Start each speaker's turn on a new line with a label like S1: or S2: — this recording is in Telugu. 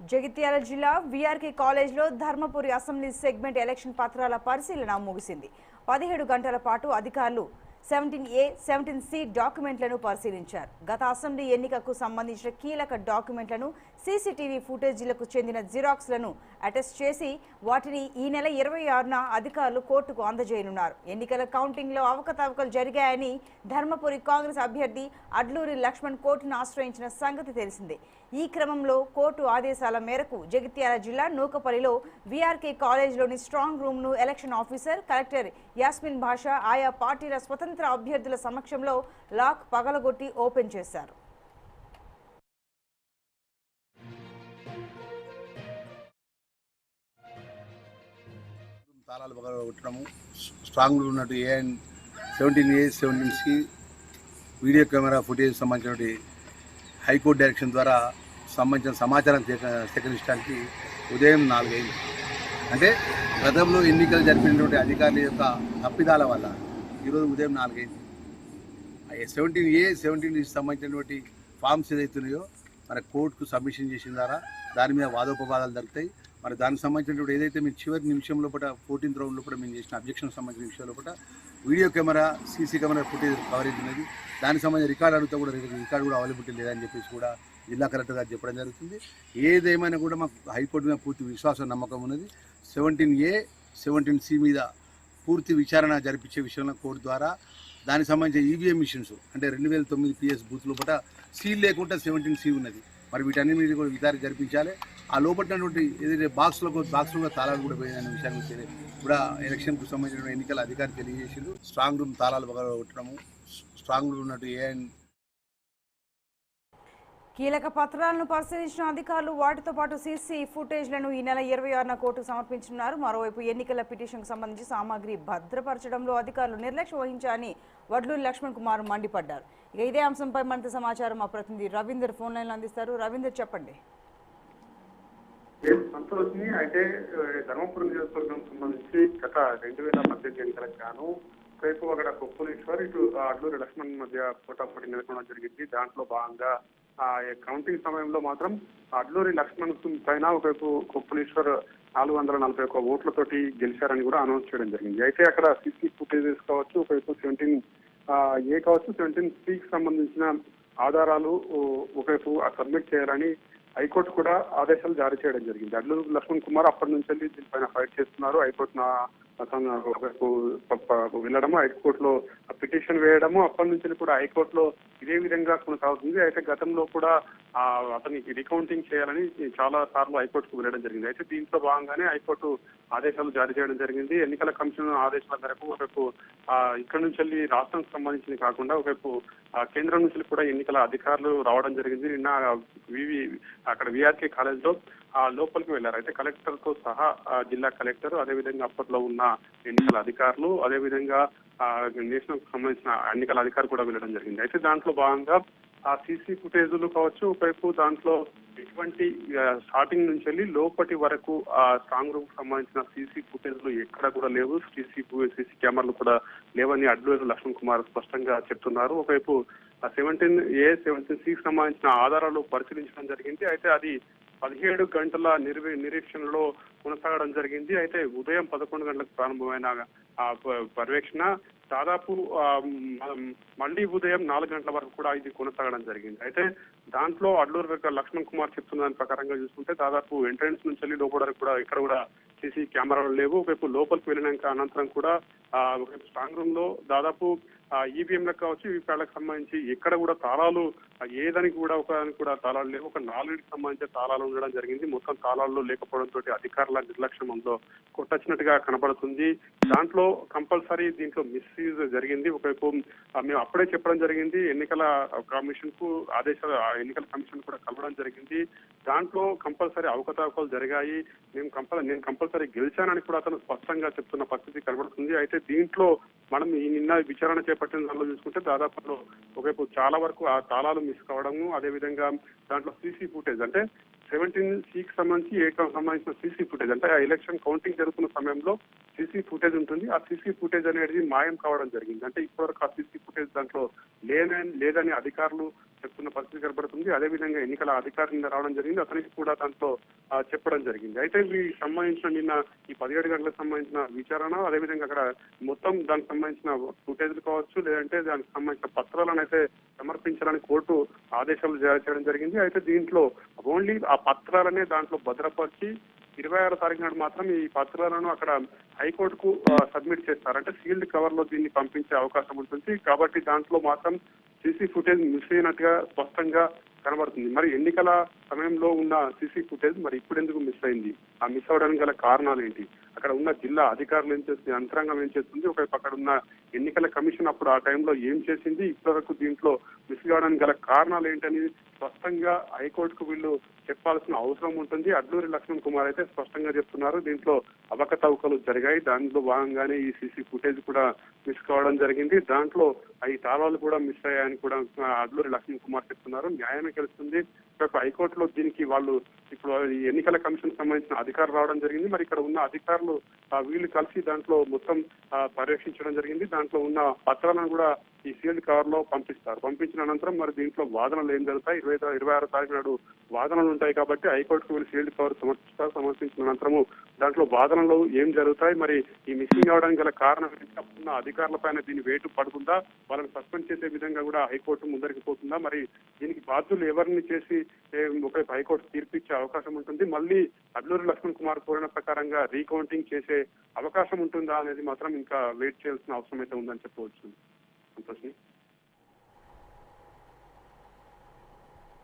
S1: జగిత్యాల జిల్లా వీఆర్కే కాలేజ్లో ధర్మపురి అసెంబ్లీ సెగ్మెంట్ ఎలక్షన్ పత్రాల పరిశీలన ముగిసింది. 17 గంటల పాటు అధికారులు 17A, 17C డాక్యుమెంట్లను పరిశీలించారు. గత అసెంబ్లీ ఎన్నికకు సంబంధించిన కీలక డాక్యుమెంట్లను, సీసీటీవీ ఫుటేజీలకు చెందిన జిరాక్స్లను అటెస్ట్ చేసి వాటిని ఈ నెల 26న అధికారులు కోర్టుకు అందజేయనున్నారు. ఎన్నికల కౌంటింగ్లో అవకతవకలు జరిగాయని ధర్మపురి కాంగ్రెస్ అభ్యర్థి అడ్లూరి లక్ష్మణ్ కోర్టును ఆశ్రయించిన సంగతి తెలిసిందే. ఈ క్రమంలో కోర్టు ఆదేశాల మేరకు జగిత్యాల జిల్లా నూకపల్లిలో వీఆర్కే కాలేజ్లోని స్ట్రాంగ్ రూమ్ను election officer collector Yasmin Basha ఆయా పార్టీల స్వతంత్ర అభ్యర్థుల సమక్షంలో లాక్ పగలగొట్టి ఓపెన్ చేశారు.
S2: తాళాలు పగలగొట్టడము, స్ట్రాంగ్ రూమ్ ఉన్నట్టు 17A, 17C video camera footage సంబంధించినటువంటి హైకోర్టు డైరెక్షన్ ద్వారా సంబంధించిన సమాచారం సేకరించడానికి ఉదయం 4 అయింది. అంటే గతంలో ఎన్నికలు జరిపినటువంటి అధికారుల యొక్క తప్పిదాల వల్ల ఈరోజు ఉదయం 4 అయింది. 17A, 17C సంబంధించినటువంటి ఫామ్స్ ఏదైతున్నాయో మన కోర్టుకు సబ్మిషన్ చేసిన ద్వారా దాని మీద వాదోపవాదాలు జరుగుతాయి. మరి దానికి సంబంధించినటువంటి ఏదైతే మేము చివరి నిమిషం లోపల 14th రౌండ్ లోపల మేము చేసిన అబ్జెక్షన్ సంబంధించిన విషయం లోపల video camera, CC camera footage coverage ఉన్నది. దానికి సంబంధించిన రికార్డు అడుగుతా కూడా రికార్డు కూడా అవైలబిలిటీ లేదని చెప్పేసి కూడా జిల్లా కలెక్టర్ గారు చెప్పడం జరుగుతుంది. ఏదేమైనా కూడా మాకు హైకోర్టు మీద పూర్తి విశ్వాసం, నమ్మకం ఉన్నది. 17A, 17C మీద పూర్తి విచారణ జరిపించే విషయంలో కోర్టు ద్వారా దానికి సంబంధించిన ఈవీఎం మిషన్స్ అంటే 2009 PS బూత్ లోపల సీల్ లేకుండా 17C ఉన్నది. మరి వీటన్నిటి కూడా విచారణ జరిపించాలి. ఆ లోపలినటువంటి ఏదైతే బాక్స్లో తాళాలు కూడా పోయిందనే విషయాన్ని కూడా ఎలక్షన్కు సంబంధించిన ఎన్నికల అధికారి తెలియజేసిండు. స్ట్రాంగ్ రూమ్ తాళాలు పగలగొట్టడము, స్ట్రాంగ్ రూమ్ ఉన్నట్టు
S1: కీలక పత్రాలను పరిశీలించిన అధికారులు వాటితో పాటు సీసీ ఫుటేజ్లను ఈ నెల 26న కోర్టుకు సమర్పించనున్నారు. మరోవైపు ఎన్నికల పిటిషన్కు సంబంధించి సామాగ్రి భద్రపరచడంలో అధికారులు నిర్లక్ష్యం వహించారని వడ్లూరి లక్ష్మణ్ కుమార్ మండిపడ్డారు. ఇక ఇదే అంశంపై మరింత సమాచారం మా ప్రతినిధి రవీందర్ ఫోన్ లైన్లో అందిస్తారు. రవీందర్, చెప్పండి.
S3: సంతోషిని అయితే ధర్మపురం నియోజకవర్గం సంబంధించి గత 2018 ఎన్నికలకు గాను రేపు అక్కడ కొప్పులేశ్వర్ ఇటు అడ్లూరి లక్ష్మణ్ మధ్య పోటాపోటీ నెలకొనడం జరిగింది. దాంట్లో భాగంగా కౌంటింగ్ సమయంలో మాత్రం అడ్లూరి లక్ష్మణ్ పైన ఒకవైపు కొప్పులేశ్వర్ 441 ఓట్లతోటి గెలిచారని కూడా అనౌన్స్ చేయడం జరిగింది. అయితే అక్కడ సీసీ ఫుటేజెస్ కావచ్చు, ఒకవైపు 17A కావచ్చు, 17Cకి సంబంధించిన ఆధారాలు ఒకవైపు సబ్మిట్ చేయాలని హైకోర్టు కూడా ఆదేశాలు జారీ చేయడం జరిగింది. అడ్లూరి లక్ష్మణ్ కుమార్ అప్పటి నుంచి దీనిపైన ఫైట్ చేస్తున్నారు. హైకోర్టు వెళ్ళడము, హైకోర్టులో పిటిషన్ వేయడము, అప్పటి నుంచి కూడా హైకోర్టులో ఇదే విధంగా కొనసాగుతుంది. అయితే గతంలో కూడా అతనికి రీకౌంటింగ్ చేయాలని చాలా సార్లు హైకోర్టుకు వెళ్ళడం జరిగింది. అయితే దీంట్లో భాగంగానే హైకోర్టు ఆదేశాలు జారీ చేయడం జరిగింది. ఎన్నికల కమిషన్ ఆదేశాల మేరకు ఒకవైపు ఇక్కడ నుంచి రాష్ట్రానికి సంబంధించింది కాకుండా ఒకవైపు కేంద్రం నుంచి కూడా ఎన్నికల అధికారులు రావడం జరిగింది. నిన్న అక్కడ వీఆర్కే కాలేజ్ లో లోపలికి వెళ్లారు. అయితే కలెక్టర్ తో సహా జిల్లా కలెక్టర్, అదేవిధంగా అప్పట్లో ఉన్న ఎన్నికల అధికారులు, అదేవిధంగా నేషనల్ సంబంధించిన ఎన్నికల అధికారులు కూడా వెళ్ళడం జరిగింది. అయితే దాంట్లో భాగంగా ఆ సీసీ ఫుటేజీలు కావచ్చు, ఒకవైపు దాంట్లో ఎటువంటి స్టార్టింగ్ నుంచి వెళ్ళి లోపటి వరకు ఆ స్ట్రాంగ్ రూమ్ సంబంధించిన సీసీ ఫుటేజ్లు ఎక్కడ కూడా లేవు, సీసీ కెమెరాలు కూడా లేవని అడ్లూరి లక్ష్మణ్ కుమార్ స్పష్టంగా చెప్తున్నారు. ఒకవైపు 17A, 17Cకి సంబంధించిన ఆధారాలు పరిశీలించడం జరిగింది. అయితే అది 17 గంటల నిరీక్షణలో కొనసాగడం జరిగింది. అయితే ఉదయం 11 గంటలకు ప్రారంభమైన పర్యవేక్షణ దాదాపు మళ్ళీ ఉదయం 4 గంటల వరకు కూడా ఇది కొనసాగడం జరిగింది. అయితే దాంట్లో అడ్లూరి లక్ష్మణ్ కుమార్ చెప్తున్న దాని ప్రకారంగా చూసుకుంటే దాదాపు ఎంట్రన్స్ నుంచి వెళ్ళి లోపల వరకు కూడా ఇక్కడ కూడా సీసీ కెమెరాలు లేవు. ఒకవైపు లోపలికి వెళ్ళినాక అనంతరం కూడా ఒకవైపు స్ట్రాంగ్ రూమ్ లో దాదాపు ఈవీఎంలకు కావచ్చు, వీపీఆర్లకు సంబంధించి ఎక్కడ కూడా తాళాలు ఏదానికి కూడా ఒకదానికి కూడా తాళాలు లేవు. ఒక 4కి సంబంధించిన తాళాలు ఉండడం జరిగింది. మొత్తం తాళాలు లేకపోవడంతో అధికారుల నిర్లక్ష్యం అందులో కొట్టొచ్చినట్టుగా కనబడుతుంది. దాంట్లో కంపల్సరీ దీంట్లో మిస్యూజ్ జరిగింది. ఒకవైపు మేము అప్పుడే చెప్పడం జరిగింది, ఎన్నికల కమిషన్ కు ఆదేశాలు ఎన్నికల కమిషన్ కూడా కలవడం జరిగింది. దాంట్లో కంపల్సరీ అవకతవకలు జరిగాయి, నేను కంపల్సరీ గెలిచానని కూడా అతను స్పష్టంగా చెప్తున్న పరిస్థితి కనబడుతుంది. అయితే దీంట్లో మనం ఈ నిన్న విచారణ చేపట్టిన దానిలో చూసుకుంటే దాదాపులో ఒకవైపు చాలా వరకు ఆ తాళాలు మిస్ కావడము, అదేవిధంగా దాంట్లో సీసీ ఫుటేజ్ అంటే 17Cకి సంబంధించి Aకి సంబంధించిన సీసీ ఫుటేజ్ అంటే ఆ ఎలక్షన్ కౌంటింగ్ జరుగుతున్న సమయంలో సీసీ ఫుటేజ్ ఉంటుంది. ఆ సీసీ ఫుటేజ్ అనేది మాయం కావడం జరిగింది. అంటే ఇప్పటివరకు ఆ సీసీ ఫుటేజ్ దాంట్లో లేదని అధికారులు చెప్తున్న పరిస్థితి కనబడుతుంది. అదేవిధంగా ఎన్నికల అధికారి నిన్న రావడం జరిగింది, అతనికి కూడా దాంట్లో చెప్పడం జరిగింది. అయితే వీటికి సంబంధించిన నిన్న ఈ 17 గంటలకు సంబంధించిన విచారణ, అదేవిధంగా అక్కడ మొత్తం దానికి సంబంధించిన ఫుటేజ్లు కావచ్చు, లేదంటే దానికి సంబంధించిన పత్రాలను అయితే సమర్పించాలని కోర్టు ఆదేశాలు జారీ చేయడం జరిగింది. అయితే దీంట్లో ఓన్లీ ఆ పత్రాలనే దాంట్లో భద్రపరిచి 26వ తారీఖు నాడు మాత్రం ఈ పత్రాలను అక్కడ హైకోర్టుకు సబ్మిట్ చేస్తారు. అంటే సీల్డ్ కవర్ లో దీన్ని పంపించే అవకాశం ఉంటుంది. కాబట్టి దాంట్లో మాత్రం సీసీ ఫుటేజ్ మిస్ అయినట్టుగా స్పష్టంగా కనబడుతుంది. మరి ఎన్నికల సమయంలో ఉన్న సీసీ ఫుటేజ్ మరి ఇప్పుడు ఎందుకు మిస్ అయింది? ఆ మిస్ అవడానికి గల కారణాలు ఏంటి? అక్కడ ఉన్న జిల్లా అధికారులు ఏం చేస్తుంది, యంత్రాంగం ఏం చేస్తుంది, ఒకవైపు అక్కడ ఉన్న ఎన్నికల కమిషన్ అప్పుడు ఆ టైంలో ఏం చేసింది, ఇప్పటివరకు దీంట్లో మిస్ కావడానికి గల కారణాలు ఏంటని స్పష్టంగా హైకోర్టుకు వీళ్ళు చెప్పాల్సిన అవసరం ఉంటుంది. అడ్లూరి లక్ష్మణ్ కుమార్ అయితే స్పష్టంగా చెప్తున్నారు, దీంట్లో అవకతవకలు జరిగాయి, దాంట్లో భాగంగానే ఈ సీసీ ఫుటేజ్ కూడా మిస్ కావడం జరిగింది, దాంట్లో ఈ తాళాలు కూడా మిస్ అయ్యాయని కూడా అడ్లూరి లక్ష్మణ్ కుమార్ చెప్తున్నారు. న్యాయమే గెలుస్తుంది. హైకోర్టులో దీనికి వాళ్ళు ఇప్పుడు ఈ ఎన్నికల కమిషన్ సంబంధించిన అధికారులు రావడం జరిగింది. మరి ఇక్కడ ఉన్న అధికారులు వీళ్ళు కలిసి దాంట్లో మొత్తం పర్యవేక్షించడం జరిగింది. దాంట్లో ఉన్న పత్రాలను కూడా ఈ సీల్డ్ కవర్ లో పంపిస్తారు. పంపించిన అనంతరం మరి దీంట్లో వాదనలు ఏం జరుగుతాయి, 26వ తారీఖు నాడు వాదనలు ఉంటాయి. కాబట్టి హైకోర్టుకు వీళ్ళు సీల్డ్ కవర్ సమర్పిస్తారు. సమర్పించిన అనంతరము దాంట్లో వాదనలు ఏం జరుగుతాయి, మరి ఈ మిస్సింగ్ అవడానికి గల కారణం ఉన్న అధికారుల పైన దీని వేటు పడుతుందా, వాళ్ళని సస్పెండ్ చేసే విధంగా కూడా హైకోర్టు ముందరికి పోతుందా, మరి దీనికి బాధ్యులు ఎవరిని చేసి ఒక హైకోర్టు తీర్పు ఇచ్చే అవకాశం ఉంటుంది, మళ్ళీ అడ్లూరి లక్ష్మణ్ కుమార్ కోరిన ప్రకారంగా రీకౌంటింగ్ చేసే అవకాశం ఉంటుందా అనేది మాత్రం ఇంకా వెయిట్ చేయాల్సిన అవసరం అయితే ఉందని చెప్పవచ్చు. సంతోష్.